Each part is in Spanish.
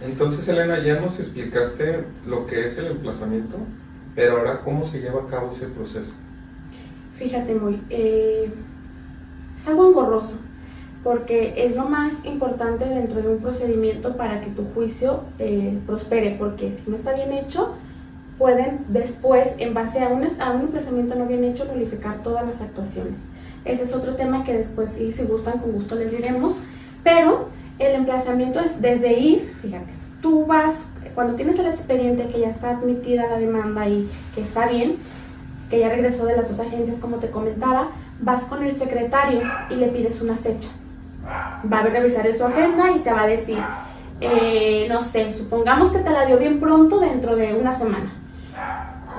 Entonces, Elena, ya nos explicaste lo que es el emplazamiento, pero ahora, ¿cómo se lleva a cabo ese proceso? Fíjate muy, es algo engorroso, porque es lo más importante dentro de un procedimiento para que tu juicio prospere, porque si no está bien hecho, pueden después, en base a un emplazamiento no bien hecho, nulificar todas las actuaciones. Ese es otro tema que después, sí, si gustan, con gusto les diremos, pero el emplazamiento es desde ir, fíjate, tú vas, cuando tienes el expediente que ya está admitida la demanda y que está bien, que ya regresó de las dos agencias como te comentaba, vas con el secretario y le pides una fecha. Va a revisar en su agenda y te va a decir, no sé, supongamos que te la dio bien pronto dentro de una semana.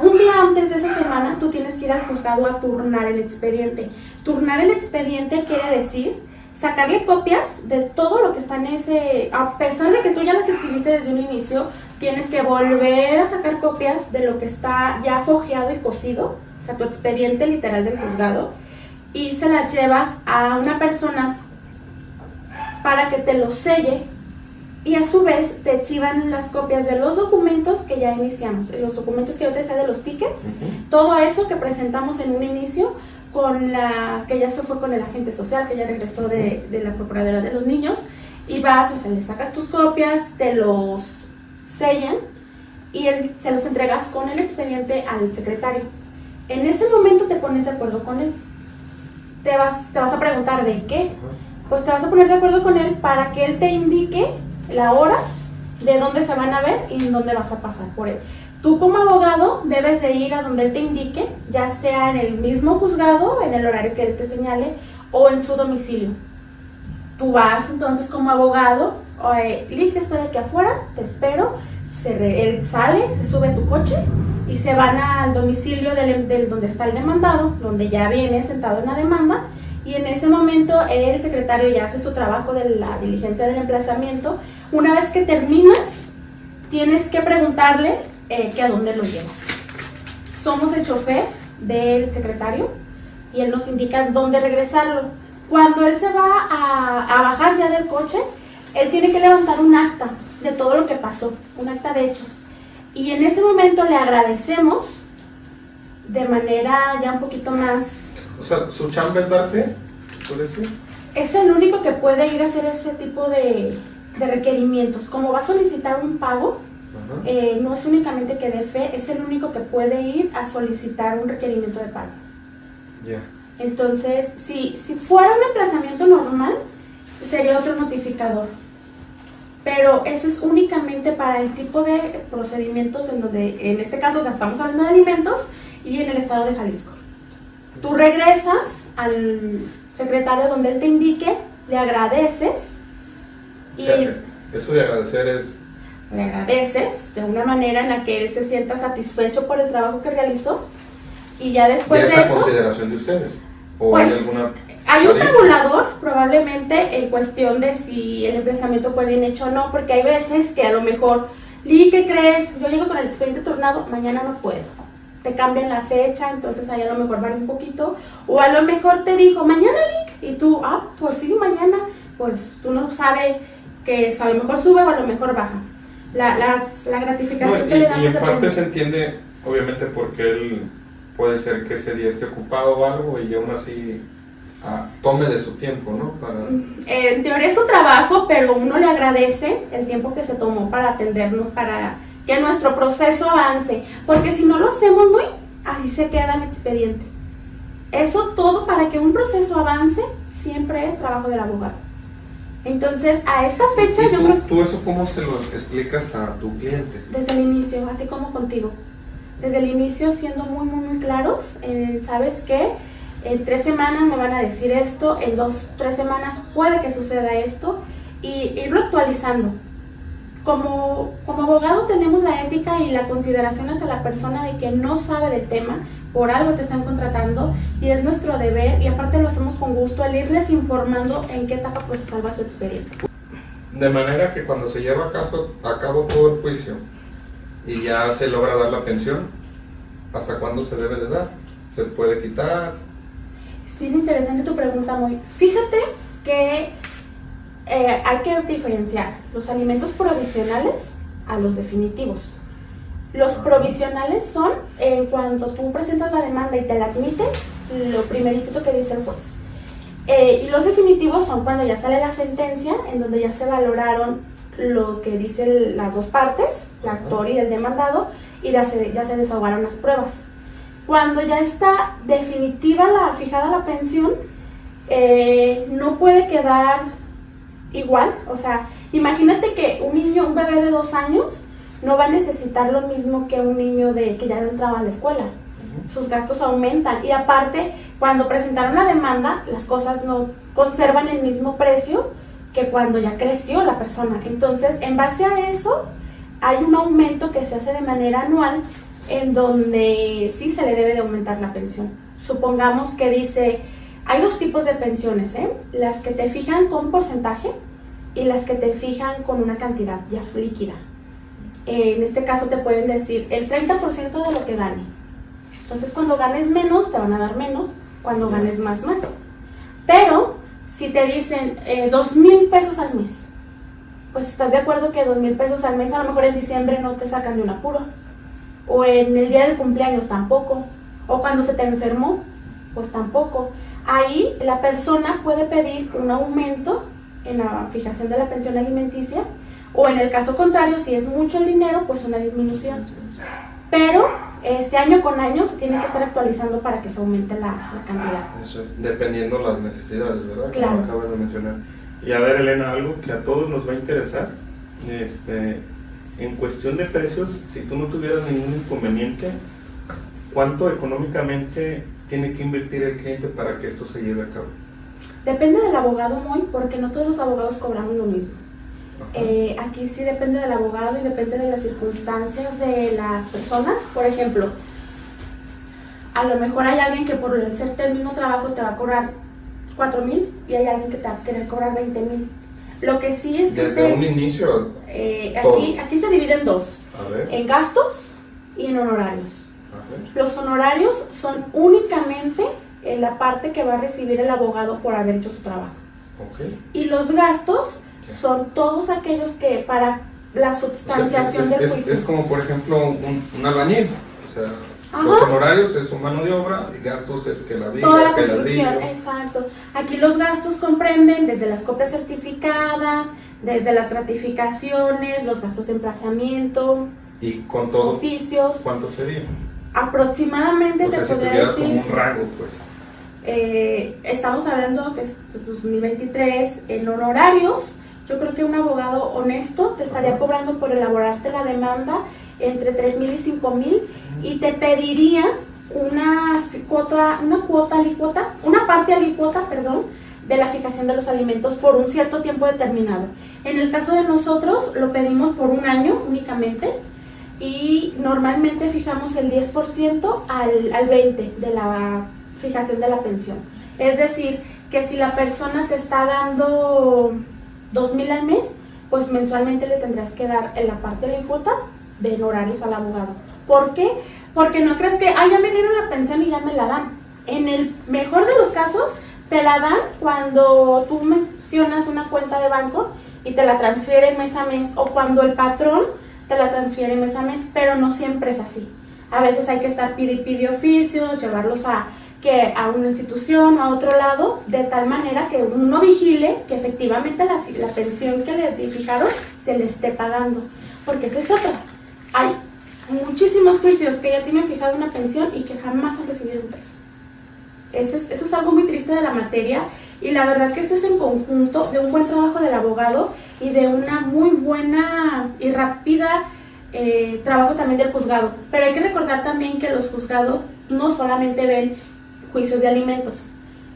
Un día antes de esa semana tú tienes que ir al juzgado a turnar el expediente. Turnar el expediente quiere decir sacarle copias de todo lo que está en ese, a pesar de que tú ya las exhibiste desde un inicio, tienes que volver a sacar copias de lo que está ya fojeado y cosido, o sea, tu expediente literal del juzgado, y se las llevas a una persona para que te lo selle y a su vez te exhiban las copias de los documentos que ya iniciamos, los documentos que yo te decía de los tickets, todo eso que presentamos en un inicio, con la que ya se fue con el agente social, que ya regresó de la Procuraduría de los Niños, y vas, le sacas tus copias, te los sellan y se los entregas con el expediente al secretario. En ese momento te pones de acuerdo con él. Te vas a preguntar ¿de qué? Pues te vas a poner de acuerdo con él para que él te indique la hora, de dónde se van a ver y en dónde vas a pasar por él. Tú como abogado debes de ir a donde él te indique, ya sea en el mismo juzgado, en el horario que él te señale, o en su domicilio. Tú vas entonces como abogado, Lick, estoy aquí afuera, te espero, él sale, se sube a tu coche y se van al domicilio del donde está el demandado, donde ya viene sentado en la demanda, y en ese momento el secretario ya hace su trabajo de la diligencia del emplazamiento. Una vez que termina, tienes que preguntarle que a dónde lo llevas. Somos el chofer del secretario y él nos indica dónde regresarlo. Cuando él se va a bajar ya del coche, él tiene que levantar un acta de todo lo que pasó, un acta de hechos. Y en ese momento le agradecemos de manera ya un poquito más... O sea, su chamba es dar fe, por eso. Es el único que puede ir a hacer ese tipo de requerimientos. Como va a solicitar un pago, no es únicamente que dé fe, es el único que puede ir a solicitar un requerimiento de pago. Ya. Entonces, si fuera un emplazamiento normal, sería otro notificador. Pero eso es únicamente para el tipo de procedimientos en donde, en este caso, estamos hablando de alimentos y en el estado de Jalisco. Tú regresas al secretario donde él te indique, le agradeces. O sea, eso de agradecer es... Le agradeces de una manera en la que él se sienta satisfecho por el trabajo que realizó, y ya después ¿Y de esa eso, consideración de ustedes? ¿O pues, hay alguna...? hay un tabulador probablemente en cuestión de si el emplazamiento fue bien hecho o no, porque hay veces que a lo mejor, Lick, ¿qué crees? Yo llego con el expediente turnado, mañana no puedo. Te cambian la fecha, entonces ahí a lo mejor varía un poquito, o a lo mejor te dijo, mañana, Lick, y tú, pues sí, mañana, pues tú no sabes que eso, a lo mejor sube o a lo mejor baja. La gratificación que le damos. Y en parte se entiende, obviamente, porque él puede ser que ese día esté ocupado o algo y aún así tome de su tiempo, ¿no? En teoría es su trabajo, pero uno le agradece el tiempo que se tomó para atendernos, para que nuestro proceso avance, porque si no lo hacemos muy, así se queda el expediente. Eso todo, para que un proceso avance, siempre es trabajo del abogado. Entonces, a esta fecha ¿Y yo creo... ¿Tú eso cómo se lo explicas a tu cliente? Desde el inicio, así como contigo. Desde el inicio siendo muy claros, ¿sabes qué? En 3 semanas me van a decir esto, en 2-3 semanas puede que suceda esto, y irlo actualizando. Como abogado tenemos la ética y la consideración hacia la persona de que no sabe del tema, por algo te están contratando, y es nuestro deber, y aparte lo hacemos con gusto, al irles informando en qué etapa procesal va su expediente. De manera que cuando se lleva a cabo todo el juicio y ya se logra dar la pensión, ¿hasta cuándo se debe de dar? ¿Se puede quitar? Es bien interesante tu pregunta, Moy. Fíjate que hay que diferenciar los alimentos provisionales a los definitivos. Los provisionales son cuando tú presentas la demanda y te la admiten, lo primerito que dice el juez. Y los definitivos son cuando ya sale la sentencia, en donde ya se valoraron lo que dicen las dos partes, el actor y el demandado, y ya se desahogaron las pruebas. Cuando ya está definitiva fijada la pensión, no puede quedar igual. O sea, imagínate que un bebé de 2 años no va a necesitar lo mismo que un niño que ya entraba a la escuela. Sus gastos aumentan, y aparte, cuando presentaron la demanda, las cosas no conservan el mismo precio que cuando ya creció la persona. Entonces, en base a eso, hay un aumento que se hace de manera anual, en donde sí se le debe de aumentar la pensión. Supongamos que dice, hay 2 tipos de pensiones, las que te fijan con porcentaje y las que te fijan con una cantidad ya líquida. En este caso te pueden decir el 30% de lo que gane. Entonces, cuando ganes menos, te van a dar menos, cuando ganes más. Pero, si te dicen 2,000 pesos al mes, pues estás de acuerdo que 2,000 pesos al mes, a lo mejor en diciembre no te sacan de un apuro, o en el día del cumpleaños tampoco, o cuando se te enfermó, pues tampoco. Ahí la persona puede pedir un aumento en la fijación de la pensión alimenticia, o en el caso contrario, si es mucho el dinero, pues una disminución. Pero año con año se tiene que estar actualizando para que se aumente la cantidad. Eso es, dependiendo las necesidades, ¿verdad? Claro. Como acabas de mencionar. Y a ver, Elena, algo que a todos nos va a interesar, en cuestión de precios, si tú no tuvieras ningún inconveniente, ¿cuánto económicamente tiene que invertir el cliente para que esto se lleve a cabo? Depende del abogado muy, porque no todos los abogados cobramos lo mismo. Aquí sí depende del abogado y depende de las circunstancias de las personas. Por ejemplo, a lo mejor hay alguien que por el ser el mismo trabajo te va a cobrar 4,000 y hay alguien que te va a querer cobrar 20,000. Lo que sí es que desde un inicio aquí se divide en 2, en gastos y en honorarios. Los honorarios son únicamente en la parte que va a recibir el abogado por haber hecho su trabajo. Y los gastos son todos aquellos que para la substanciación del juicio. Es como, por ejemplo, un albañil. O sea, los honorarios es su mano de obra, y gastos es que la viga, toda la que construcción, ladrillo. exacto. Aquí los gastos comprenden desde las copias certificadas, desde las gratificaciones, los gastos de emplazamiento, Y con todo, oficios. ¿cuánto sería? Aproximadamente O sea, te si podría tuvieras decir. como un rango, pues. Estamos hablando que es 2023 en honorarios. Yo creo que un abogado honesto te estaría cobrando por elaborarte la demanda entre 3,000 y 5,000, y te pediría una parte alícuota, de la fijación de los alimentos por un cierto tiempo determinado. En el caso de nosotros lo pedimos por 1 año únicamente, y normalmente fijamos el 10% al 20% de la fijación de la pensión. Es decir, que si la persona te está dando 2,000 al mes, pues mensualmente le tendrás que dar en la parte de la cuota de honorarios al abogado. ¿Por qué? Porque no crees que, ya me dieron la pensión y ya me la dan. En el mejor de los casos, te la dan cuando tú mencionas una cuenta de banco y te la transfieren mes a mes, o cuando el patrón te la transfiere mes a mes, pero no siempre es así. A veces hay que estar pide oficios, llevarlos a una institución o a otro lado, de tal manera que uno vigile que efectivamente la pensión que le fijaron se le esté pagando. Porque esa es otra. Hay muchísimos juicios que ya tienen fijada una pensión y que jamás han recibido un peso. Eso es algo muy triste de la materia, y la verdad que esto es en conjunto de un buen trabajo del abogado y de una muy buena y rápida trabajo también del juzgado. Pero hay que recordar también que los juzgados no solamente ven juicios de alimentos.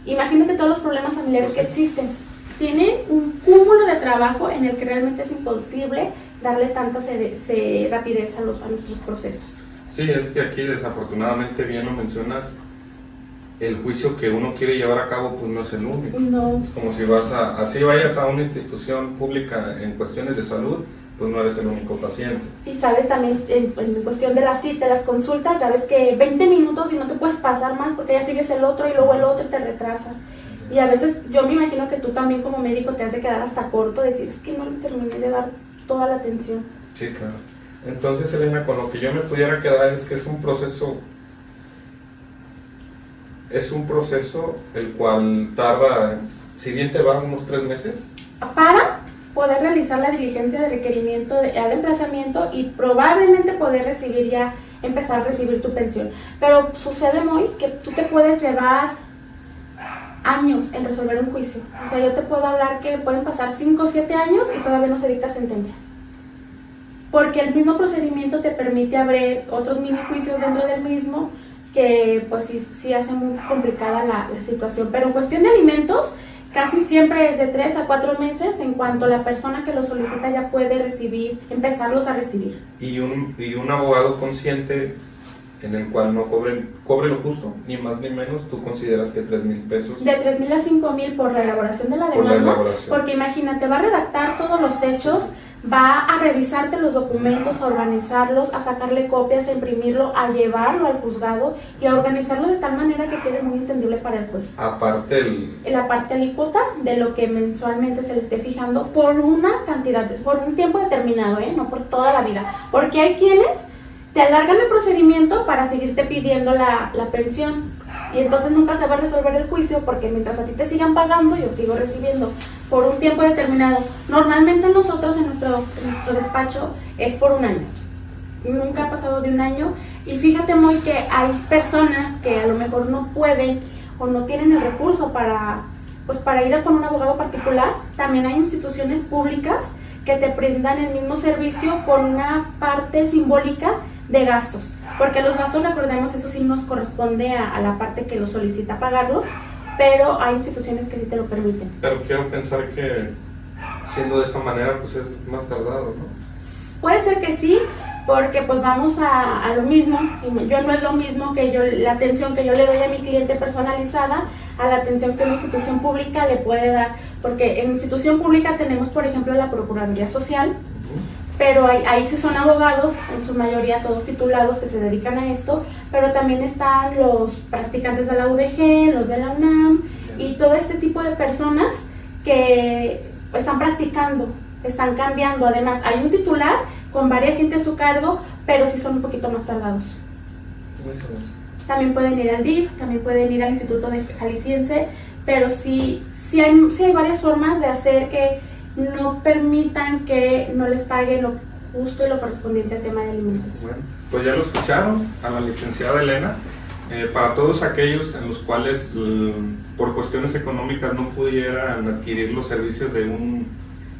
Imagínate todos los problemas familiares que existen. Tienen un cúmulo de trabajo en el que realmente es imposible darle tanta rapidez a nuestros procesos. Sí, es que aquí desafortunadamente, bien lo mencionas, el juicio que uno quiere llevar a cabo pues no es el único. No. Es como si vayas a una institución pública en cuestiones de salud, pues no eres el único paciente. Y sabes también, en cuestión de las citas, las consultas, ya ves que 20 minutos y no te puedes pasar más porque ya sigues el otro y luego el otro y te retrasas. Y a veces yo me imagino que tú también como médico te has de quedar hasta corto, decir, es que no le terminé de dar toda la atención. Sí, claro. Entonces, Elena, con lo que yo me pudiera quedar es que es un proceso el cual tarda, si bien te va unos 3 meses. Para poder realizar la diligencia de requerimiento al emplazamiento y probablemente poder recibir ya, empezar a recibir tu pensión. Pero sucede muy que tú te puedes llevar años en resolver un juicio. O sea, yo te puedo hablar que pueden pasar 5 o 7 años y todavía no se dicta sentencia. Porque el mismo procedimiento te permite abrir otros mini juicios dentro del mismo, que pues sí hace muy complicada la situación. Pero en cuestión de alimentos, casi siempre es de 3 a 4 meses en cuanto la persona que lo solicita ya puede empezarlos a recibir. Y un abogado consciente en el cual no cobre lo justo, ni más ni menos, ¿tú consideras que 3,000 pesos? De 3,000 a 5,000 por la elaboración de la demanda, porque imagínate, va a redactar todos los hechos, va a revisarte los documentos, a organizarlos, a sacarle copias, a imprimirlo, a llevarlo al juzgado y a organizarlo de tal manera que quede muy entendible para el juez. Aparte la parte alícuota de lo que mensualmente se le esté fijando por una cantidad, por un tiempo determinado, no por toda la vida, porque hay quienes te alargan el procedimiento para seguirte pidiendo la pensión y entonces nunca se va a resolver el juicio porque mientras a ti te sigan pagando yo sigo recibiendo por un tiempo determinado. Normalmente nosotros en nuestro despacho es por un año, nunca ha pasado de un año. Y fíjate muy que hay personas que a lo mejor no pueden o no tienen el recurso para ir con un abogado particular. También hay instituciones públicas que te brindan el mismo servicio con una parte simbólica de gastos, porque los gastos, recordemos, eso sí nos corresponde a la parte que lo solicita pagarlos, pero hay instituciones que sí te lo permiten. Pero quiero pensar que siendo de esa manera pues es más tardado, ¿no? Puede ser que sí, porque pues vamos a lo mismo. Yo no es lo mismo que la atención que yo le doy a mi cliente personalizada a la atención que una institución pública le puede dar, porque en institución pública tenemos, por ejemplo, la Procuraduría Social, pero ahí sí son abogados, en su mayoría todos titulados que se dedican a esto, pero también están los practicantes de la UDG, los de la UNAM y todo este tipo de personas que están practicando, están cambiando. Además, hay un titular con varias gente a su cargo, pero sí son un poquito más tardados. Eso es. También pueden ir al DIF, también pueden ir al Instituto de Jalisciense, pero sí hay varias formas de hacer que no permitan que no les paguen lo justo y lo correspondiente al tema de alimentos. Bueno, pues ya lo escucharon a la licenciada Elena. Para todos aquellos en los cuales por cuestiones económicas no pudieran adquirir los servicios de un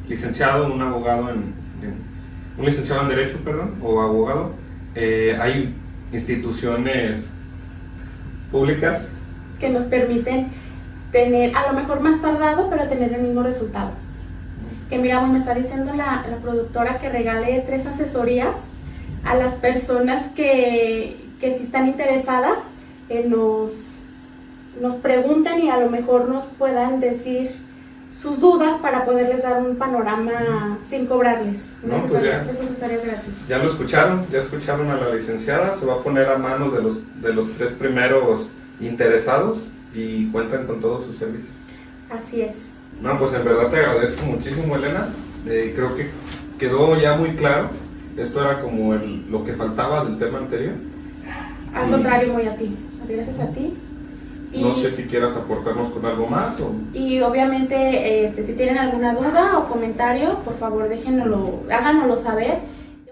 licenciado, un abogado un licenciado en Derecho, o abogado, hay instituciones públicas que nos permiten tener, a lo mejor más tardado, pero tener el mismo resultado. Que mira, me está diciendo la productora que regale 3 asesorías a las personas que si están interesadas, nos pregunten y a lo mejor nos puedan decir sus dudas para poderles dar un panorama sin cobrarles. No, pues esas asesorías gratis. Ya escucharon a la licenciada, se va a poner a manos de los 3 primeros interesados y cuentan con todos sus servicios. Así es. No, pues en verdad te agradezco muchísimo, Elena. Creo que quedó ya muy claro. Esto era como lo que faltaba del tema anterior. Al contrario, muy a ti. Gracias a ti. No sé si quieras aportarnos con algo más. Y obviamente, si tienen alguna duda o comentario, por favor, háganoslo saber.